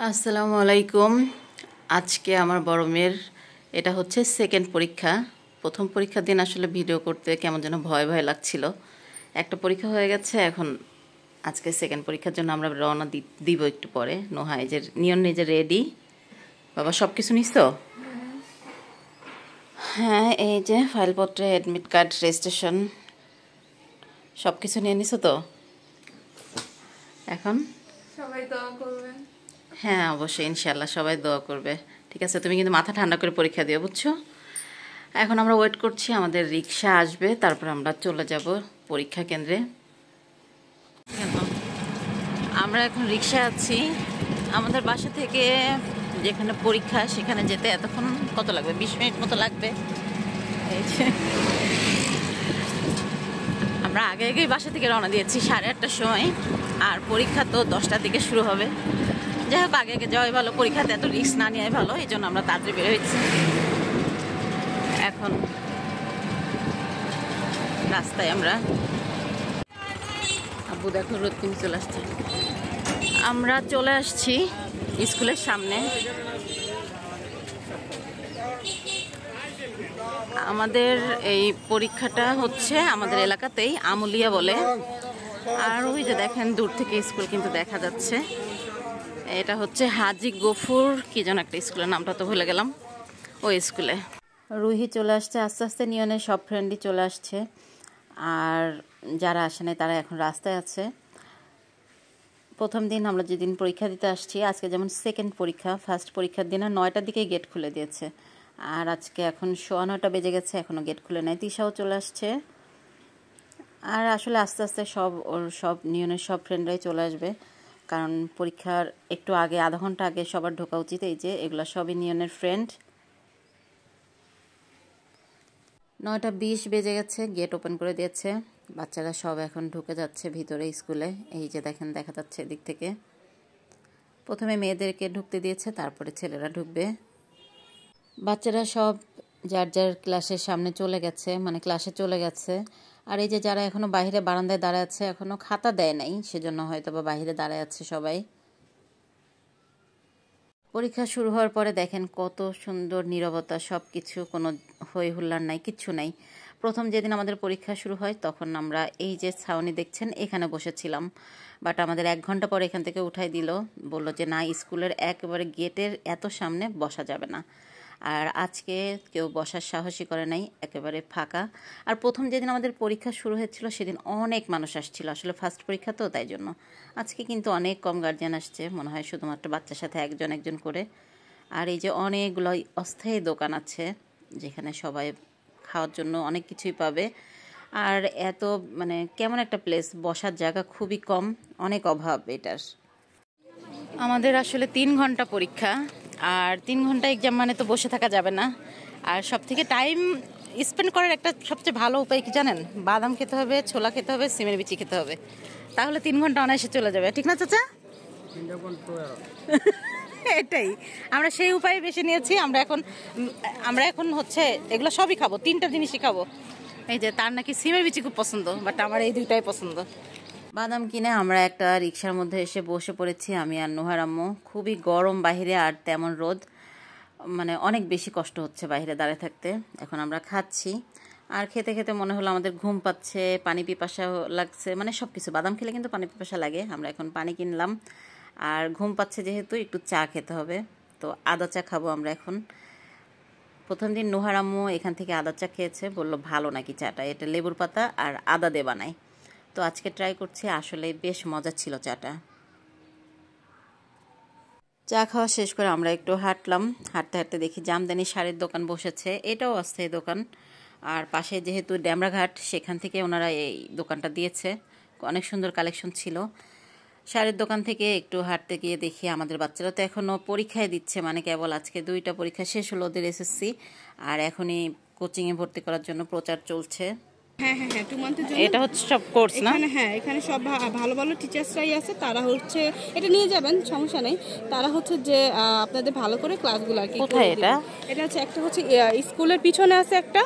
আসসালামু আলাইকুম। আজকে আমার বড় মেয়ের এটা হচ্ছে সেকেন্ড পরীক্ষা। প্রথম পরীক্ষার দিন আসলে ভিডিও করতে কেমন যেন ভয় ভয় লাগছিল। একটা পরীক্ষা হয়ে গেছে, এখন আজকে সেকেন্ড পরীক্ষার জন্য আমরা রওনা দিব একটু পরে। নোহা এই যে নিয়ন নিজে রেডি। বাবা সব কিছু নিছো? হ্যাঁ, এই যে ফাইলপত্রে অ্যাডমিট কার্ড, রেজিস্ট্রেশন সব কিছু নিয়ে নিছো তো? এখন সবাই দোয়া করবেন। হ্যাঁ অবশ্যই, ইনশাল্লাহ সবাই দোয়া করবে। ঠিক আছে, তুমি কিন্তু মাথা ঠান্ডা করে পরীক্ষা দিও, বুঝছো? এখন আমরা ওয়েট করছি, আমাদের রিক্সা আসবে, তারপর আমরা চলে যাব পরীক্ষা কেন্দ্রে। আমরা এখন রিক্সায় আছি। আমাদের বাসা থেকে যেখানে পরীক্ষা সেখানে যেতে এতক্ষণ কত লাগবে? 20 মিনিট মতো লাগবে। এই যে আমরা আগে আগেই বাসা থেকে রওনা দিয়েছি 8:30টার সময়, আর পরীক্ষা তো 10টার দিকে শুরু হবে। যাই হোক, আগে আগে যাওয়াই ভালো, পরীক্ষাতে এত রিস্ক না নেওয়াই ভালো, এই জন্য আমরা তাড়াতাড়ি বের হয়েছি। এখন রাস্তায় আমরা, আব্বু দেখো রোদ কিন্তু চলে আসছে। আমরা চলে আসছি স্কুলের সামনে। আমাদের এই পরীক্ষাটা হচ্ছে আমাদের এলাকাতেই আমুলিয়া বলে। আর ওই যে দেখেন দূর থেকে স্কুল কিন্তু দেখা যাচ্ছে। এটা হচ্ছে হাজি গফুর কি যেন একটা স্কুলের নামটা তো ভুলে গেলাম, ওই স্কুলে। রুহি চলে আসছে আস্তে আস্তে, নিয়নের সব ফ্রেন্ডই চলে আসছে, আর যারা আসে নাই তারা এখন রাস্তায় আছে। প্রথম দিন আমরা যেদিন পরীক্ষা দিতে আসছি, আজকে যেমন সেকেন্ড পরীক্ষা, ফার্স্ট পরীক্ষার দিনে 9টার দিকেই গেট খুলে দিয়েছে, আর আজকে এখন 9:15 বেজে গেছে, এখনও গেট খুলে নেয়। তিশাও চলে আসছে, আর আসলে আস্তে আস্তে সব নিয়নের সব ফ্রেন্ডরাই চলে আসবে, কারণ পরীক্ষার একটু আগে, আধা ঘন্টা আগে সবার ঢোকা উচিত। এই যে এগুলো সবই নিয়নের ফ্রেন্ড। 9:20 বেজে গেছে, গেট ওপেন করে দিয়েছে, বাচ্চারা সব এখন ঢুকে যাচ্ছে ভিতরে স্কুলে। এই যে দেখেন দেখা যাচ্ছে এদিক থেকে। প্রথমে মেয়েদেরকে ঢুকতে দিয়েছে, তারপরে ছেলেরা ঢুকবে। বাচ্চারা সব যার যার ক্লাসের সামনে চলে গেছে, মানে ক্লাসে চলে গেছে। আর এই যে যারা এখনো বাইরে বারান্দায় দাঁড়ায় আছে, এখনো খাতা দেয় নাই, সেজন্য হয়তো বা বাইরে দাঁড়ায় আছে সবাই। পরীক্ষা শুরু হওয়ার পরে দেখেন কত সুন্দর নীরবতা, সব কিছু, কোনো হই হুল্লার নাই, কিচ্ছু নাই। প্রথম যেদিন আমাদের পরীক্ষা শুরু হয় তখন আমরা এই যে ছাউনি দেখছেন এখানে বসেছিলাম, বাট আমাদের 1 ঘন্টা পর এখান থেকে উঠাই দিল, বলল যে না, স্কুলের একেবারে গেটের এত সামনে বসা যাবে না। আর আজকে কেউ বসার সাহসই করে নাই, একেবারে ফাঁকা। আর প্রথম যেদিন আমাদের পরীক্ষা শুরু হয়েছিল সেদিন অনেক মানুষ আসছিল, আসলে ফার্স্ট পরীক্ষা তো, তাই জন্য। আজকে কিন্তু অনেক কম গার্জিয়ান আসছে, মনে হয় শুধুমাত্র বাচ্চার সাথে একজন একজন করে। আর এই যে অনেকগুলো অস্থায়ী দোকান আছে যেখানে সবাই খাওয়ার জন্য অনেক কিছুই পাবে। আর এত মানে কেমন একটা প্লেস, বসার জায়গা খুবই কম, অনেক অভাব এটার। আমাদের আসলে 3 ঘন্টা পরীক্ষা, আর 3 ঘন্টা এক্সাম মানে তো বসে থাকা যাবে না। আর সব থেকে টাইম স্পেন্ড করার একটা সবচেয়ে ভালো উপায় কি জানেন? বাদাম খেতে হবে, ছোলা খেতে হবে, সিমের বিচি খেতে হবে, তাহলে 3 ঘন্টা অনায়াসে চলে যাবে, ঠিক না চাচা? এটাই আমরা সেই উপায় বেছে নিয়েছি। আমরা এখন হচ্ছে এগুলো সবই খাবো, 3টা জিনিসই খাবো। এই যে তার নাকি সিমের বিচি খুব পছন্দ, বাট আমার এই 2টাই পছন্দ। বাদাম কিনে আমরা একটা রিক্সার মধ্যে এসে বসে পড়েছি, আমি আর নোহার আম্মু। খুবই গরম বাহিরে, আর তেমন রোদ, মানে অনেক বেশি কষ্ট হচ্ছে বাইরে দাঁড়িয়ে থাকতে। এখন আমরা খাচ্ছি, আর খেতে খেতে মনে হলো আমাদের ঘুম পাচ্ছে, পানি পিপাসা লাগছে, মানে সব কিছু। বাদাম খেলে কিন্তু পানি পিপাসা লাগে। আমরা এখন পানি কিনলাম, আর ঘুম পাচ্ছে যেহেতু একটু চা খেতে হবে, তো আদা চা খাবো আমরা এখন। প্রথম দিন নোহার আম্মু এখান থেকে আদা চা খেয়েছে, বললো ভালো নাকি চাটা, এটা লেবুর পাতা আর আদা দিয়ে বানায়। তো আজকে ট্রাই করছি, আসলে বেশ মজা ছিল চাটা। চা খাওয়া শেষ করে আমরা একটু হাঁটলাম, হাঁটতে হাঁটতে দেখি জামদানি শাড়ির দোকান বসেছে, এটাও অস্থায়ী দোকান। আর পাশে যেহেতু ড্যামরাঘাট, সেখান থেকে ওনারা এই দোকানটা দিয়েছে, অনেক সুন্দর কালেকশন ছিল। শাড়ির দোকান থেকে একটু হাঁটতে গিয়ে দেখি আমাদের বাচ্চারা তো এখনও পরীক্ষায় দিচ্ছে, মানে কেবল আজকে 2টা পরীক্ষা শেষ হলো ওদের এসএসসি, আর এখনই কোচিংয়ে ভর্তি করার জন্য প্রচার চলছে। হ্যাঁ হ্যাঁ হ্যাঁ, 2 মান্থের জন্য এটা হচ্ছে সব কোর্স না? হ্যাঁ, এখানে সব ভালো ভালো টিচার্সরাই আছে, তারা হচ্ছে এটা নিয়ে যাবেন, সমস্যা নেই। তারা হচ্ছে যে আপনাদের ভালো করে ক্লাসগুলো আর কি। কোথায় এটা? এটা হচ্ছে একটা হচ্ছে স্কুলের পিছনে আছে একটা,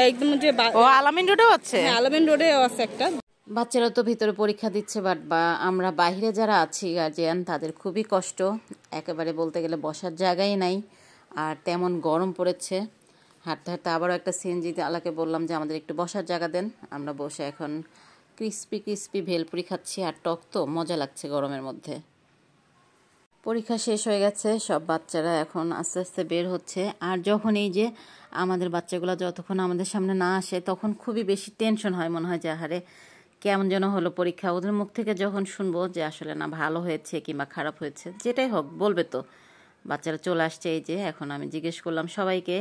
একদম যে ও আলামিন রোডেও আছে? হ্যাঁ, আলামিন রোডেও আছে একটা। বাচ্চারা তো ভিতরে পরীক্ষা দিচ্ছে, বাট আমরা বাইরে যারা আছি গার্জিয়ান তাদের খুবই কষ্ট। একেবারে বলতে গেলে বসার জায়গাই নাই, আর তেমন গরম পড়েছে। হাঁটতে হাঁটতে আবারও একটা সিএনজিতে আলাকে বললাম যে আমাদের একটু বসার জায়গা দেন। আমরা বসে এখন ক্রিস্পি ক্রিস্পি ভেলপুরি খাচ্ছি, আর টক তো মজা লাগছে গরমের মধ্যে। পরীক্ষা শেষ হয়ে গেছে, সব বাচ্চারা এখন আস্তে আস্তে বের হচ্ছে। আর যখন এই যে আমাদের বাচ্চাগুলো যতক্ষণ আমাদের সামনে না আসে তখন খুবই বেশি টেনশন হয়, মনে হয় যে আহারে কেমন যেন হলো পরীক্ষা। ওদের মুখ থেকে যখন শুনবো যে আসলে না ভালো হয়েছে কিংবা খারাপ হয়েছে, যেটাই হোক বলবে তো। বাচ্চারা চলে আসছে, এই যে এখন আমি জিজ্ঞেস করলাম সবাইকে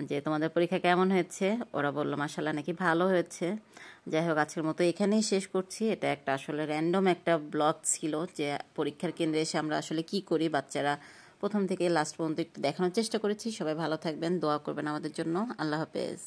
যে তোমাদের পরীক্ষা কেমন হয়েছে। ওরা বললো মাশাআল্লাহ নাকি ভালো হয়েছে। যাই হোক, আজকের মতো এখানেই শেষ করছি। এটা একটা আসলে র্যান্ডম একটা ব্লগ ছিল যে পরীক্ষার কেন্দ্রে এসে আমরা আসলে কি করি, বাচ্চারা প্রথম থেকে লাস্ট পর্যন্ত একটু দেখানোর চেষ্টা করেছি। সবাই ভালো থাকবেন, দোয়া করবেন আমাদের জন্য। আল্লাহ হাফেজ।